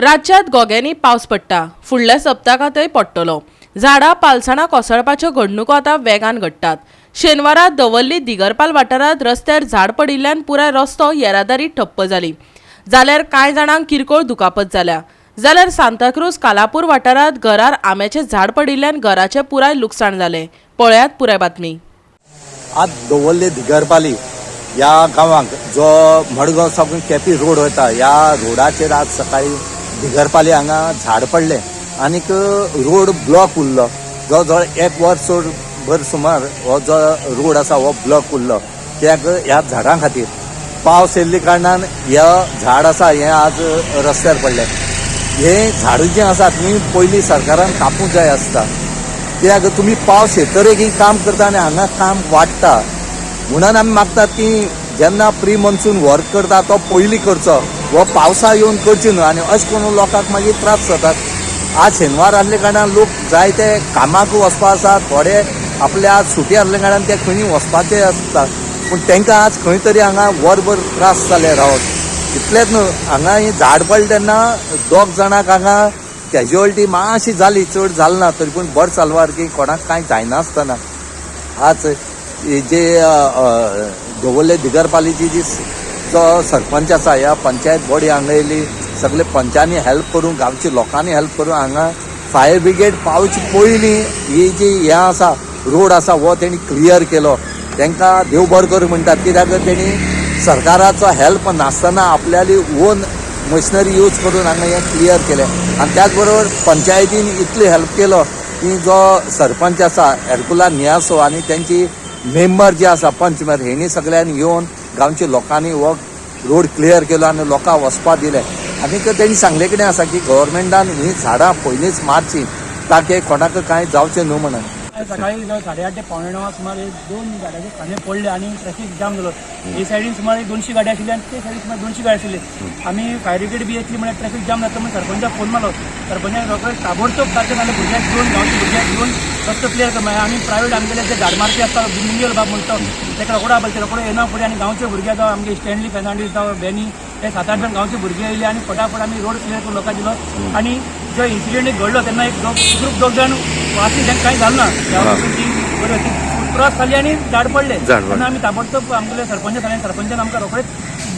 राज्यात गोग्यांनी पावस पडटा। फुडल्या सप्तकांतय पडटलो। झाडां पालसणां कोसळपाच्यो घडणुको आतां वेगान घडटात। शेनवारा दवर्ली दिगरपाल वाठारांत रस्त्यार झाड पडिल्ल्यान पुराय रस्तो येरादारी ठप्प जाली। जाल्यार कांय जाणांक किरकोळ दुखापत जाल्या। जाल्यार सांताक्रूज कालापूर वाठारांत घरार आंब्याचें झाड पडिल्ल्यान घराचें पुराय लुकसाण जालें। पळयात पुराय बातमी। आज दवर्ले दिगरपाली या गांवांक जो मडगांव साकून केपी रोड वता, ह्या रोडाचेर आज सकाळी दिगरपाली हांगा झाड पडले आनीक रोड ब्लॉक उरलो। जो जवळ एक वर्स भर सुमार हो जो रोड आसा हो ब्लॉक उरलो कित्याक ह्या झाडां खातीर। पावस येयल्ले कारणान हे झाड आसा हें आज रस्त्यार पडलें। हे झाड जें आसा तुमी पयलीं सरकारान कापूंक जाय आसता, कित्याक तुमी पावस येतरेक काम करता आनी हांगा काम वाडटा। म्हणून आमी मागतात की जेन्ना प्री मॉन्सून वर्क करता तो पयलीं करचो, हो पावसा येवन करची न्हू आनी अशें करून लोकांक मागीर त्रास जातात। आज शेनवार आसले कारणान लोक जायते कामाक वचपा आसा, थोडे आपल्या आज सुटी आसले कारणान ते खंय वचपाचे आसता, पूण तांकां आज खंय तरी हांगा वरभर त्रास जाले रावत। इतलेंच न्हू, हांगा ही झाड पडले तेन्ना दोग जाणांक हांगा कॅज्युअलिटी मातशी जाली, चड जाली ना, तरी पूण बरें साल्वार की कोणाक कांय जायनासतना आज जे दवर्ले दिगरपालीची जी जो सरपंच आसा ह्या पंचायत बॉडी हांगा येयली, सगळे पंचांनी हेल्प करून, गांवच्या लोकांनी हेल्प करून हांगा फायर ब्रिगेड पावचे पयलीं ही जी हें आसा रोड आसा हो तेणी क्लियर केलो। तांकां देव बरें करूं म्हणटात, कित्याक तेणी सरकाराचो हेल्प नासतना आपल्याली ओन मशिनरी यूज करून हांगा हें क्लियर केलें। आनी त्याच बरोबर पंचायतीन इतली हेल्प केलो की जो सरपंच आसा हेरकुला नियासो आनी तेंची मेंबर जे आसा पंच मेंबर हेणी सगळ्यांनी येवन गांवच्या लोकांनी हो रोड क्लियर केलो आनी लोकांक वचपा दिले। आनीक तेणी सांगले कितें आसा की गव्हर्मेंटान ही झाडां पयलींच मारची ताकी कोणाक कांय जावचें न्हू म्हणून। सकाळी 8:30 ते 9:15 सुमार 2 गाड्याचे खांदे पडले आणि ट्रॅफिक जाम जालो। हे सायडीन सुमार 200 गाड्या आशिल्ली आणि ते सायडीन सुमार 200 गाड्या आशिल्ली। आमी फायर ब्रिगेड बी येतली म्हळ्यार ट्रॅफिक जाम जाता म्हणून सरपंचाक फोन मारलो। सरपंचान रोखडेच ताबडतोब ताचे नाल्या भुरग्यांक घेवन गांवच्या भुरग्यांक घेवन रस्तो क्लियर कर। आमी प्रायवेट आमगेले जे झाड मारपी आसता मिंगल बाब म्हणटा ताका रोखडो आपयले, ते रोखडो येना फुडें आनी गांवचे भुरगे जावं आमगे स्टॅनली फेर्नांडीस जावं बेनी हे 7-8 जण गांवचे भुरगे येयले आनी फटाफट आमी रोड क्लियर करून लोकांक दिलो। आनी जो इन्सिडेंट घडलो तेन्ना एक दोग जाण वाचली, तांकां कांय जालें ना। क्रॉस जाली आनी झाड पडले तेन्ना आमी ताबडतोब आमगेले सरपंच सांगले। सरपंचान आमकां रोखडेच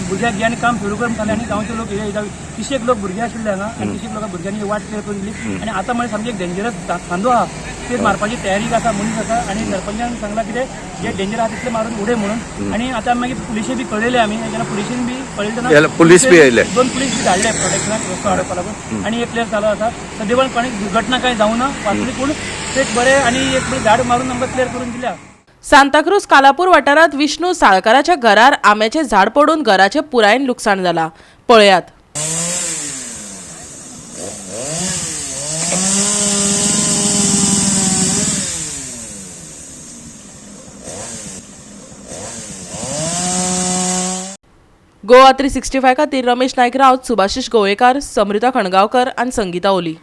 भुरग्यांक घे आनी काम सुरू करून सांगलें आनी गांवचे लोक हे 30 लोक भुरगे आशिल्ले हांगा आनी 30 लोकां भुरग्यांनी वाट क्लियर करून दिली। आनी आतां म्हळ्यार सामकी एक डेंजरस खांदो आहा, ते मारपाची तयारी आसा, मनीस आसा। आनी सरपंचान सांगलां कितें जे डेंजर आहा तितले मारून उडय म्हणून। आनी आतां मागीर पुलिशे बी कळयले आमी, जेन्ना पुलिशेन बी कळयले तेन्ना पुलीस बी आयले, 2 पुलीस बी धाडले प्रोटेक्शनाक रस्तो हाडपा लागून। आनी एक क्लियर चालू आसा। सद्या कोणी दुर्घटना कांय जावं ना, वाचली पूण तेच बरें आनी एक झाड मारून आमकां क्लियर करून दिल्या। सांताक्रूज कालापूर वाठारांत विष्णू साळकाराच्या घरार आंब्याचें झाड पडून घराचें पुरायन लुकसाण जालां। पळयात। गोवा 365 खातीर रमेश नायक रावत, सुभाशीश गोवेकार, समृता खणगांवकर आनी संगीता ओली।